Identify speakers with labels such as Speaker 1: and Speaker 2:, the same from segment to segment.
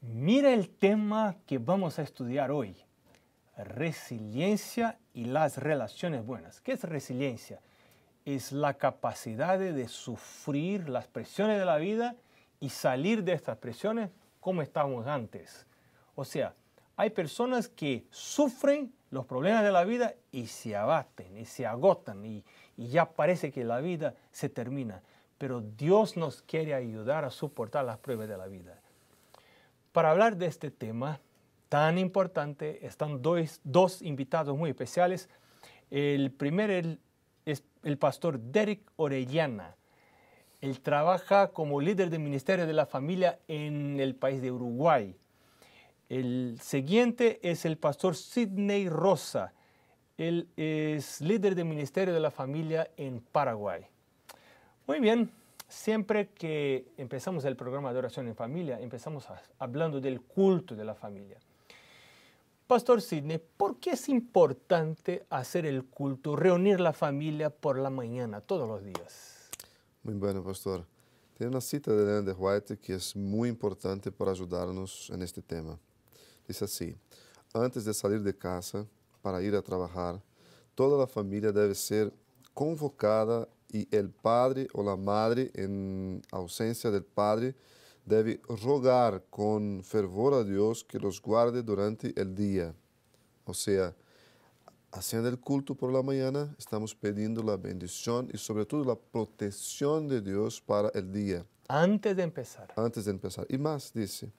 Speaker 1: Mira el tema que vamos a estudiar hoy, resiliencia y las relaciones buenas. ¿Qué es resiliencia? Es la capacidad de sufrir las presiones de la vida y salir de estas presiones como estábamos antes. O sea, hay personas que sufren los problemas de la vida y se abaten y se agotan y ya parece que la vida se termina. Pero Dios nos quiere ayudar a soportar las pruebas de la vida. Para hablar de este tema tan importante están dos invitados muy especiales. El primero es el pastor Derek Orellana. Él trabaja como líder del Ministerio de la Familia en el país de Uruguay. El siguiente es el pastor Sidney Rosa. Él es líder del Ministerio de la Familia en Paraguay. Muy bien. Siempre que empezamos el programa de oración en familia, empezamos hablando del culto de la familia. Pastor Sidney, ¿por qué es importante hacer el culto, reunir la familia por la mañana, todos los días?
Speaker 2: Muy bueno, pastor. Tiene una cita de Ellen G. White que es muy importante para ayudarnos en este tema. Dice así: antes de salir de casa para ir a trabajar, toda la familia debe ser convocada y el padre o la madre, en ausencia del padre, debe rogar con fervor a Dios que los guarde durante el día. O sea, haciendo el culto por la mañana, estamos pidiendo la bendición y sobre todo la protección de Dios para el día.
Speaker 1: Antes de empezar.
Speaker 2: Antes de empezar. Y más, dice,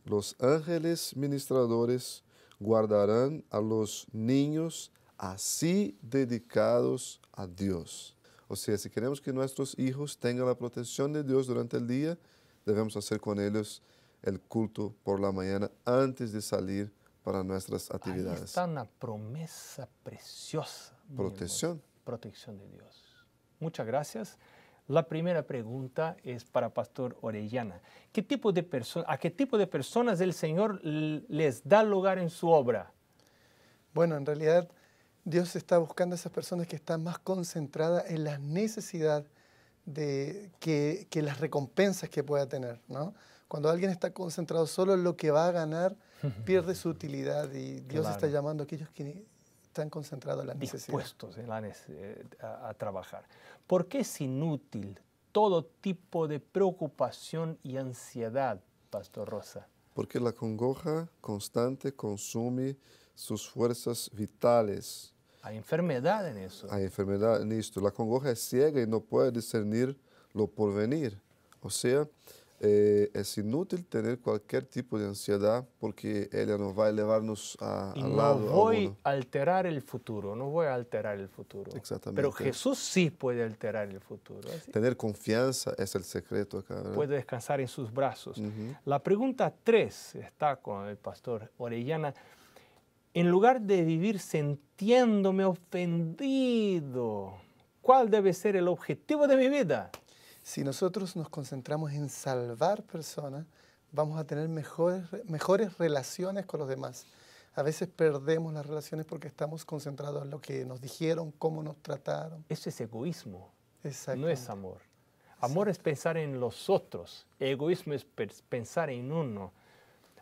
Speaker 2: los ángeles ministradores guardarán a los niños así dedicados a Dios. O sea, si queremos que nuestros hijos tengan la protección de Dios durante el día, debemos hacer con ellos el culto por la mañana antes de salir para nuestras actividades.
Speaker 1: Ahí está una promesa preciosa.
Speaker 2: Protección.
Speaker 1: Protección de Dios. Muchas gracias. La primera pregunta es para Pastor Orellana. ¿A qué tipo de personas el Señor les da lugar en su obra?
Speaker 3: Bueno, en realidad Dios está buscando a esas personas que están más concentradas en la necesidad de que las recompensas que pueda tener, ¿no? Cuando alguien está concentrado solo en lo que va a ganar, pierde su utilidad y Dios
Speaker 1: Claro.
Speaker 3: está llamando a aquellos que están concentrados en la necesidad.
Speaker 1: Dispuestos a trabajar. ¿Por qué es inútil todo tipo de preocupación y ansiedad, Pastor Rosa?
Speaker 2: Porque la congoja constante consume sus fuerzas vitales.
Speaker 1: Hay enfermedad en eso.
Speaker 2: Hay enfermedad en esto. La congoja es ciega y no puede discernir lo por venir. O sea, es inútil tener cualquier tipo de ansiedad porque ella nos va a llevarnos al lado.
Speaker 1: No voy a alterar el futuro, no voy a alterar el futuro.
Speaker 2: Exactamente.
Speaker 1: Pero Jesús sí puede alterar el futuro. ¿Sí?
Speaker 2: Tener confianza es el secreto acá, ¿verdad?
Speaker 1: Puede descansar en sus brazos. La pregunta 3 está con el pastor Orellana. En lugar de vivir sintiéndome ofendido, ¿cuál debe ser el objetivo de mi vida?
Speaker 3: Si nosotros nos concentramos en salvar personas, vamos a tener mejores relaciones con los demás. A veces perdemos las relaciones porque estamos concentrados en lo que nos dijeron, cómo nos trataron.
Speaker 1: Eso es egoísmo,
Speaker 3: Exacto.
Speaker 1: no es amor. Amor es pensar en los otros, egoísmo es pensar en uno.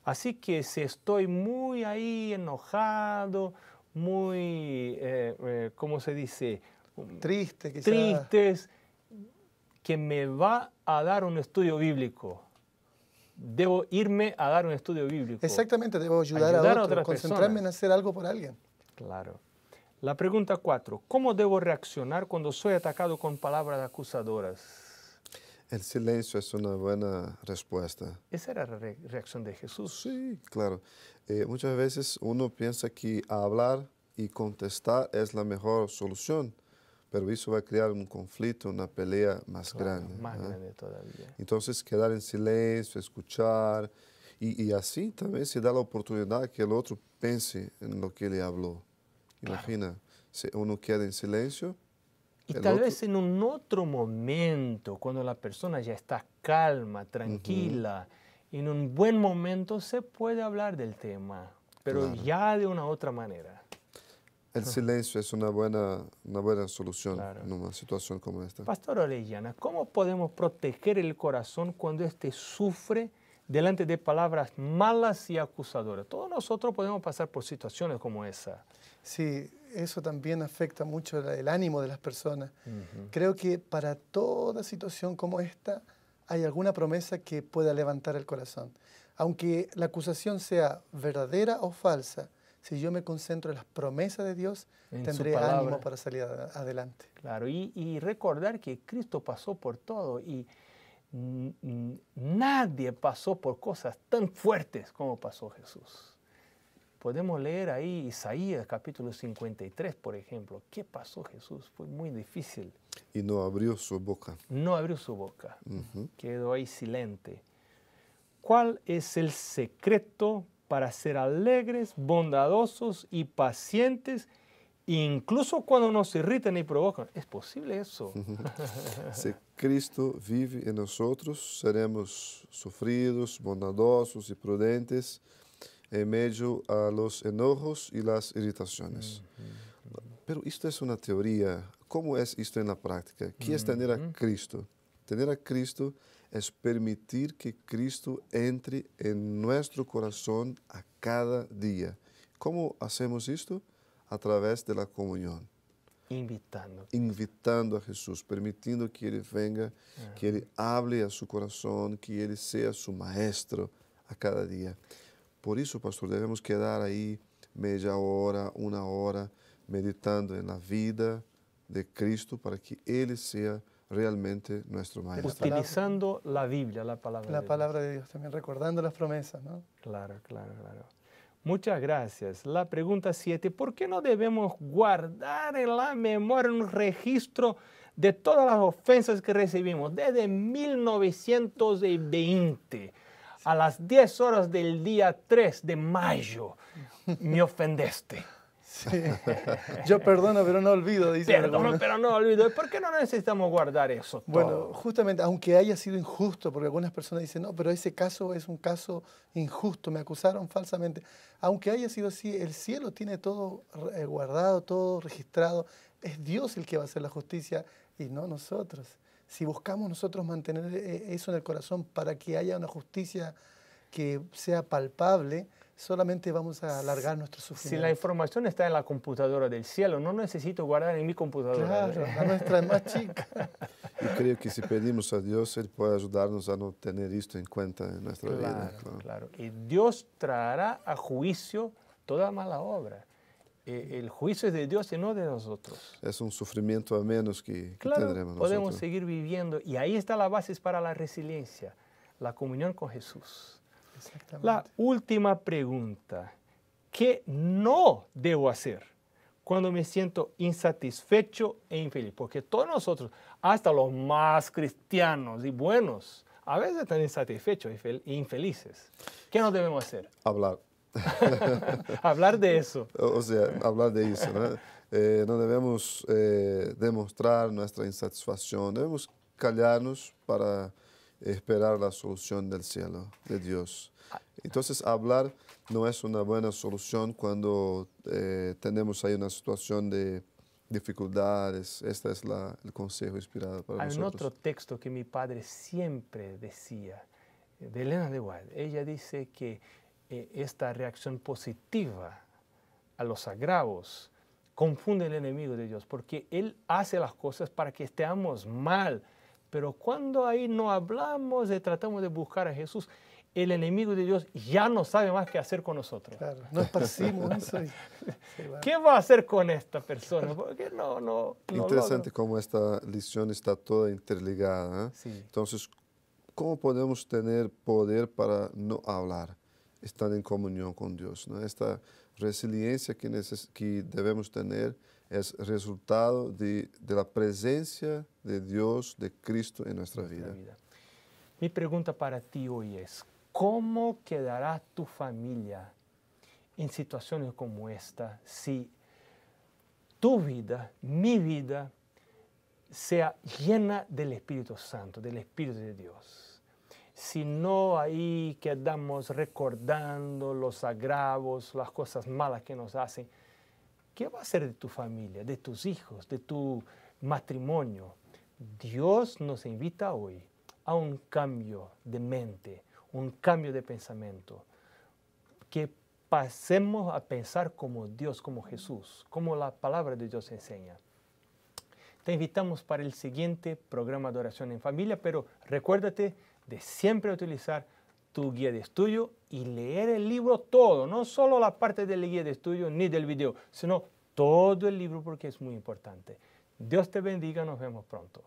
Speaker 1: Así que si estoy muy ahí enojado, muy, ¿cómo se dice?
Speaker 3: Triste, quizás.
Speaker 1: Tristes, que me va a dar un estudio bíblico. Debo irme a dar un estudio bíblico.
Speaker 3: Exactamente, debo ayudar a otros, concentrarme en hacer algo por alguien.
Speaker 1: Claro. La pregunta 4. ¿Cómo debo reaccionar cuando soy atacado con palabras acusadoras?
Speaker 2: El silencio es una buena respuesta.
Speaker 1: Esa era la reacción de Jesús.
Speaker 2: Sí, claro. Muchas veces uno piensa que hablar y contestar es la mejor solución, pero eso va a crear un conflicto, una pelea más grande.
Speaker 1: Más grande todavía.
Speaker 2: Entonces, quedar en silencio, escuchar, y así también se da la oportunidad que el otro piense en lo que le habló. Imagina, claro. Si uno queda en silencio.
Speaker 1: Y tal vez en un otro momento, cuando la persona ya está calma, tranquila, en un buen momento se puede hablar del tema, pero claro, ya de una otra manera.
Speaker 2: El silencio es una buena solución, claro, en una situación como esta.
Speaker 1: Pastor Orellana, ¿cómo podemos proteger el corazón cuando éste sufre delante de palabras malas y acusadoras. Todos nosotros podemos pasar por situaciones como esa.
Speaker 3: Sí, eso también afecta mucho el ánimo de las personas. Creo que para toda situación como esta hay alguna promesa que pueda levantar el corazón. Aunque la acusación sea verdadera o falsa, si yo me concentro en las promesas de Dios, tendré ánimo para salir adelante.
Speaker 1: Claro, y recordar que Cristo pasó por todo y nadie pasó por cosas tan fuertes como pasó Jesús. Podemos leer ahí Isaías capítulo 53, por ejemplo. ¿Qué pasó Jesús? Fue muy difícil.
Speaker 2: Y no abrió su boca.
Speaker 1: No abrió su boca. Quedó ahí silente. ¿Cuál es el secreto para ser alegres, bondadosos y pacientes, incluso cuando nos irritan y provocan? ¿Es posible eso?
Speaker 2: Si Cristo vive en nosotros, seremos sufridos, bondadosos y prudentes en medio a los enojos y las irritaciones. Pero esto es una teoría. ¿Cómo es esto en la práctica? ¿Qué es tener a Cristo? Tener a Cristo es permitir que Cristo entre en nuestro corazón a cada día. ¿Cómo hacemos esto? A través de la comunión. Invitando a Jesús, permitiendo que Él venga, que Él hable a su corazón, que Él sea su maestro a cada día. Por eso, pastor, debemos quedar ahí media hora, una hora, meditando en la vida de Cristo para que Él sea realmente nuestro maestro.
Speaker 1: Utilizando la Biblia, la palabra de Dios.
Speaker 3: La palabra de Dios también, recordando las promesas, ¿no?
Speaker 1: Claro. Muchas gracias. La pregunta 7, ¿por qué no debemos guardar en la memoria un registro de todas las ofensas que recibimos desde 1920? A las 10 horas del día 3 de mayo me ofendiste.
Speaker 3: Sí. Yo perdono, pero no olvido, dice.
Speaker 1: Perdono, pero no olvido. ¿Por qué no necesitamos guardar eso todo?
Speaker 3: Bueno, justamente, aunque haya sido injusto, porque algunas personas dicen, no, pero ese caso es un caso injusto, me acusaron falsamente. Aunque haya sido así, el cielo tiene todo guardado, todo registrado. Es Dios el que va a hacer la justicia y no nosotros. Si buscamos nosotros mantener eso en el corazón para que haya una justicia que sea palpable, solamente vamos a alargar nuestro sufrimiento.
Speaker 1: Si la información está en la computadora del cielo, no necesito guardar en mi computadora.
Speaker 3: Claro, la nuestra es más chica.
Speaker 2: Yo creo que si pedimos a Dios, Él puede ayudarnos a no tener esto en cuenta en nuestra vida.
Speaker 1: Claro. Y Dios traerá a juicio toda mala obra. El juicio es de Dios y no de nosotros.
Speaker 2: Es un sufrimiento a menos que tendremos nosotros.
Speaker 1: Podemos seguir viviendo. Y ahí está la base para la resiliencia, la comunión con Jesús. La última pregunta, ¿qué no debo hacer cuando me siento insatisfecho e infeliz? Porque todos nosotros, hasta los más cristianos y buenos, a veces están insatisfechos e infelices. ¿Qué no debemos hacer?
Speaker 2: Hablar.
Speaker 1: Hablar de eso.
Speaker 2: O sea, hablar de eso, ¿no? No debemos demostrar nuestra insatisfacción, debemos callarnos para esperar la solución del cielo, de Dios. Entonces, hablar no es una buena solución cuando tenemos ahí una situación de dificultades. Este es el consejo inspirado para nosotros.
Speaker 1: Hay otro texto que mi padre siempre decía, de Elena de White. Ella dice que esta reacción positiva a los agravos confunde al enemigo de Dios, porque él hace las cosas para que estemos mal. Pero cuando ahí no hablamos y tratamos de buscar a Jesús, el enemigo de Dios ya no sabe más qué hacer con nosotros.
Speaker 3: Claro, no esparcimos eso.
Speaker 1: ¿Qué va a hacer con esta persona? Porque no
Speaker 2: Interesante cómo esta lección está toda interligada.
Speaker 1: Sí.
Speaker 2: Entonces, ¿cómo podemos tener poder para no hablar? Estar en comunión con Dios, ¿no? Esta resiliencia que debemos tener es resultado de la presencia de Dios, de Cristo en nuestra vida.
Speaker 1: Mi pregunta para ti hoy es, ¿cómo quedará tu familia en situaciones como esta si tu vida, mi vida, sea llena del Espíritu Santo, del Espíritu de Dios? Si no ahí quedamos recordando los agravos, las cosas malas que nos hacen, ¿qué va a hacer de tu familia, de tus hijos, de tu matrimonio? Dios nos invita hoy a un cambio de mente, un cambio de pensamiento, que pasemos a pensar como Dios, como Jesús, como la palabra de Dios enseña. Te invitamos para el siguiente programa de oración en familia, pero recuérdate de siempre utilizar tu guía de estudio y leer el libro todo, no solo la parte de la guía de estudio ni del video, sino todo el libro porque es muy importante. Dios te bendiga, nos vemos pronto.